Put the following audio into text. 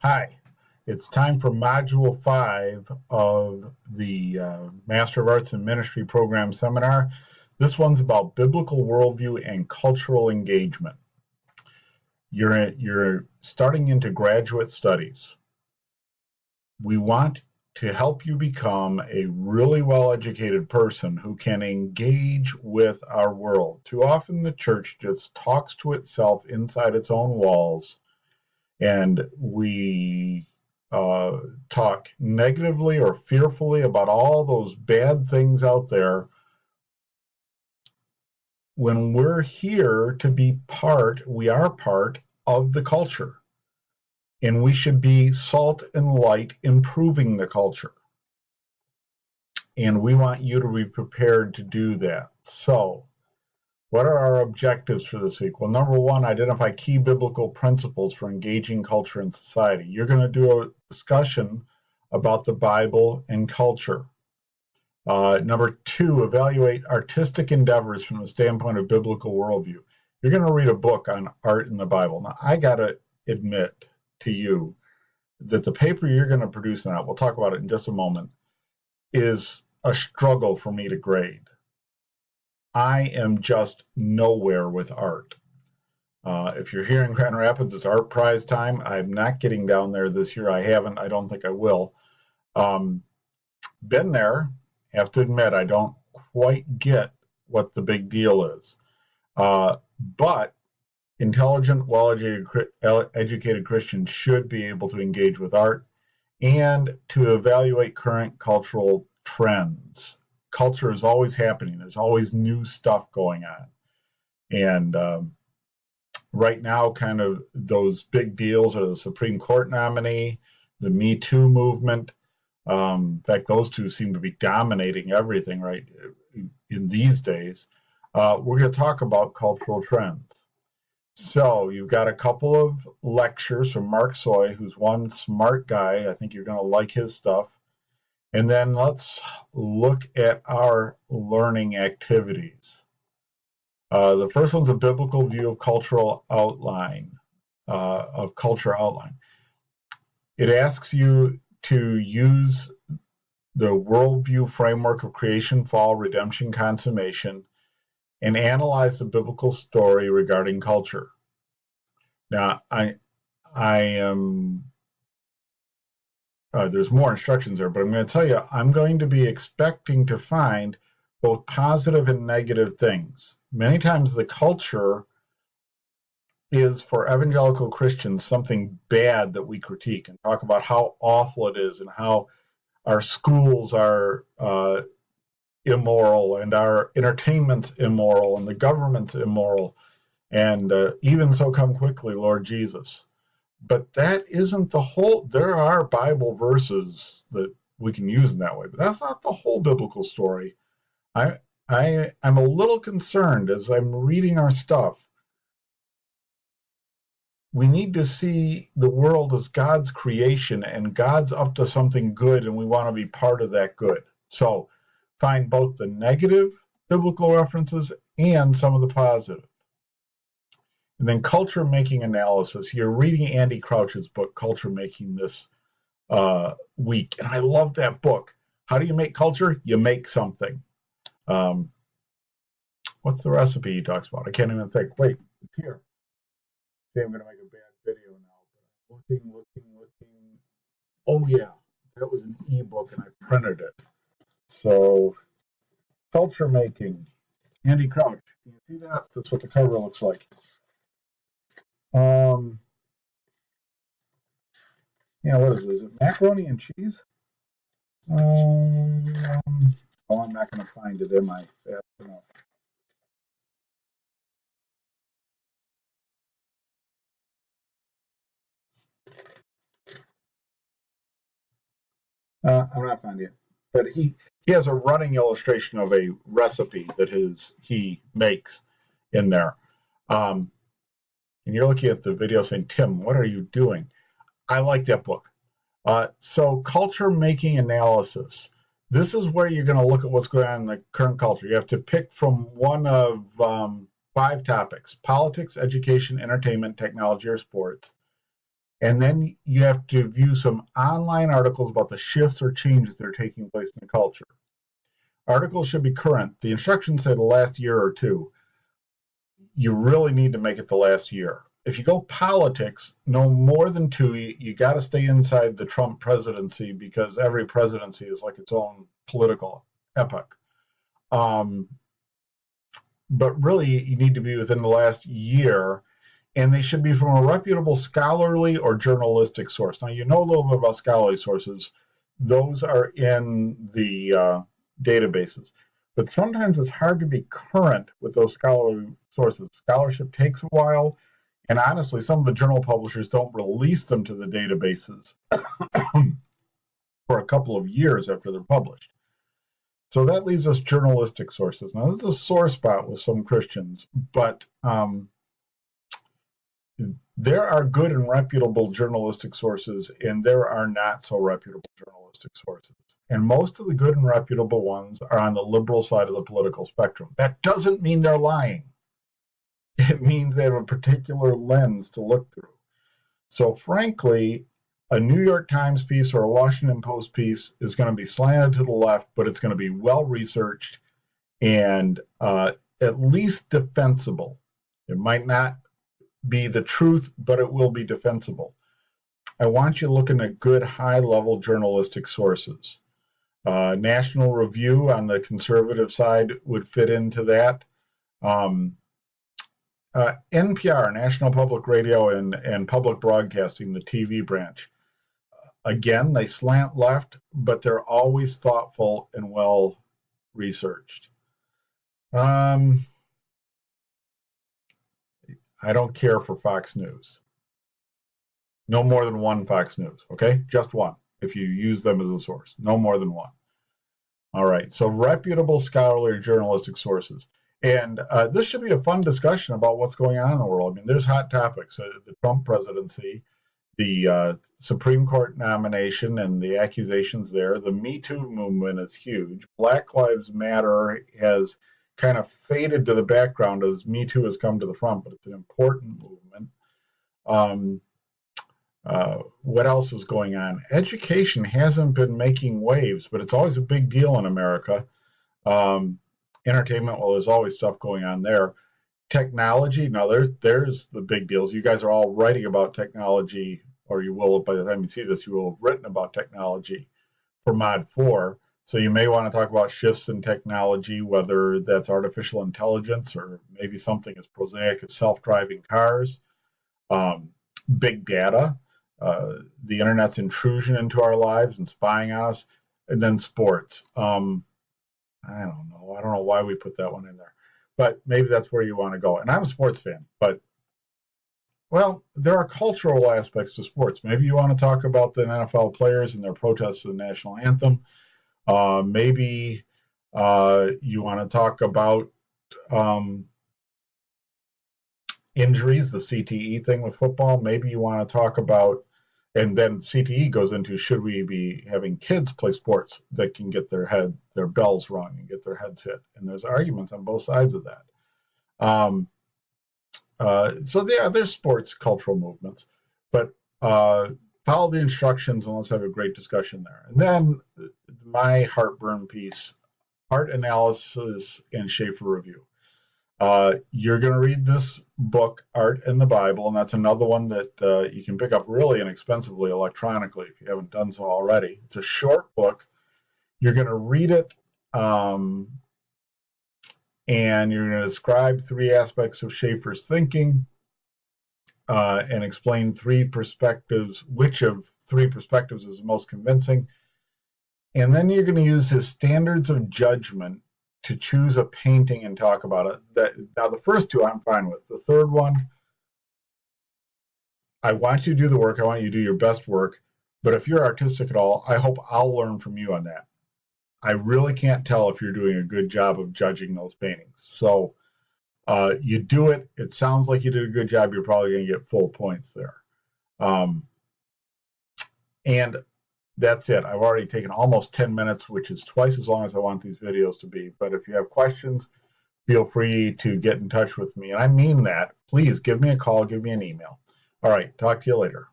Hi, it's time for Module 5 of the Master of Arts in Ministry program seminar. This one's about biblical worldview and cultural engagement. You're starting into graduate studies. We want to help you become a really well-educated person who can engage with our world. Too often the church just talks to itself inside its own walls, and we talk negatively or fearfully about all those bad things out there when we're here to be we are part of the culture, and we should be salt and light improving the culture. And we want you to be prepared to do that. So, what are our objectives for this week? Well, number one, identify key biblical principles for engaging culture and society. You're going to do a discussion about the Bible and culture. Number two, evaluate artistic endeavors from the standpoint of biblical worldview. You're going to read a book on art in the Bible. Now, I got to admit to you that the paper you're going to produce on that, we'll talk about it in just a moment, is a struggle for me to grade. I am just nowhere with art. If you're here in Grand Rapids, it's art prize time. I'm not getting down there this year. I haven't. I don't think I will. Been there. Have to admit, I don't quite get what the big deal is. But intelligent, well-educated Christians should be able to engage with art and to evaluate current cultural trends. Culture is always happening. There's always new stuff going on. And right now, kind of those big deals are the Supreme Court nominee, the Me Too movement. In fact, those two seem to be dominating everything right in these days. We're going to talk about cultural trends. So you've got a couple of lectures from Mark Soy, who's one smart guy. I think you're going to like his stuff. And then let's look at our learning activities. The first one's a biblical view of cultural outline, of culture outline. It asks you to use the worldview framework of creation, fall, redemption, consummation, and analyze the biblical story regarding culture. Now, I am there's more instructions there, but I'm going to tell you, I'm going to be expecting to find both positive and negative things. Many times the culture is, for evangelical Christians, something bad that we critique and talk about how awful it is and how our schools are immoral and our entertainment's immoral and the government's immoral, and even so come quickly, Lord Jesus. But that isn't the whole. There are Bible verses that we can use in that way, but that's not the whole biblical story. I'm a little concerned as I'm reading our stuff. We need to see the world as God's creation, and God's up to something good, and we want to be part of that good. So find both the negative biblical references and some of the positive. And then culture making analysis. You're reading Andy Crouch's book, Culture Making, this week. And I love that book. How do you make culture? You make something. What's the recipe he talks about? I can't even think. Wait, it's here. Okay, I'm going to make a bad video now. But I'm looking. Oh, yeah. That was an ebook and I printed it. So, culture making. Andy Crouch. Can you see that? That's what the cover looks like. Yeah, what is it? Is it macaroni and cheese? Oh, I'm not going to find it, am I? Fast enough. I'm not finding it. But he has a running illustration of a recipe that he makes in there. And you're looking at the video saying, Tim, what are you doing? I like that book. So culture making analysis. This is where you're going to look at what's going on in the current culture. You have to pick from one of 5 topics: politics, education, entertainment, technology, or sports. And then you have to view some online articles about the shifts or changes that are taking place in the culture. Articles should be current. The instructions say the last year or two. You really need to make it the last year. If you go politics, no more than 2, you got to stay inside the Trump presidency, because every presidency is like its own political epoch. But really, you need to be within the last year, and they should be from a reputable scholarly or journalistic source. Now, you know a little bit about scholarly sources. Those are in the databases. But sometimes it's hard to be current with those scholarly sources. Scholarship takes a while, and honestly, some of the journal publishers don't release them to the databases for a couple of years after they're published. So that leaves us journalistic sources. Now, this is a sore spot with some Christians, but there are good and reputable journalistic sources, and there are not so reputable journalistic sources. And most of the good and reputable ones are on the liberal side of the political spectrum. That doesn't mean they're lying. It means they have a particular lens to look through. So frankly, a New York Times piece or a Washington Post piece is going to be slanted to the left, but it's going to be well researched and at least defensible. It might not be the truth, but it will be defensible. I want you looking at good high-level journalistic sources. National Review on the conservative side would fit into that. NPR, National Public Radio, and Public Broadcasting, the TV branch. Again, they slant left, but they're always thoughtful and well researched. I don't care for Fox News. No more than one Fox News, okay? Just one, if you use them as a source. No more than one. All right, so reputable scholarly journalistic sources. And this should be a fun discussion about what's going on in the world. I mean, there's hot topics. The Trump presidency, the Supreme Court nomination and the accusations there. The Me Too movement is huge. Black Lives Matter has kind of faded to the background as Me Too has come to the front, but it's an important movement. What else is going on? Education hasn't been making waves, but it's always a big deal in America. Entertainment, well, there's always stuff going on there. Technology, now there's the big deals. You guys are all writing about technology, or you will, by the time you see this, you will have written about technology for Mod 4. So you may want to talk about shifts in technology, whether that's artificial intelligence or maybe something as prosaic as self-driving cars, big data, the internet's intrusion into our lives and spying on us, and then sports. I don't know. I don't know why we put that one in there, but maybe that's where you want to go. And I'm a sports fan, but well, there are cultural aspects to sports. Maybe you want to talk about the NFL players and their protests of the national anthem. Maybe you want to talk about injuries, the CTE thing with football. Maybe you want to talk about, and then CTE goes into, should we be having kids play sports that can get their bells rung and get their heads hit? And there's arguments on both sides of that. So yeah, there's sports cultural movements, but follow the instructions and let's have a great discussion there. And then my heartburn piece, art analysis and Schaeffer review. You're going to read this book, Art and the Bible, and that's another one that you can pick up really inexpensively electronically if you haven't done so already. It's a short book. You're going to read it, and you're going to describe 3 aspects of Schaeffer's thinking and explain 3 perspectives, which of 3 perspectives is the most convincing. And then you're going to use his standards of judgment to choose a painting and talk about it. Now, the first 2 I'm fine with. The third one, I want you to do the work. I want you to do your best work. But if you're artistic at all, I hope I'll learn from you on that. I really can't tell if you're doing a good job of judging those paintings. So you do it. It sounds like you did a good job. You're probably going to get full points there. And that's it. I've already taken almost 10 minutes, which is twice as long as I want these videos to be. But if you have questions, feel free to get in touch with me. And I mean that. Please give me a call, give me an email. All right, talk to you later.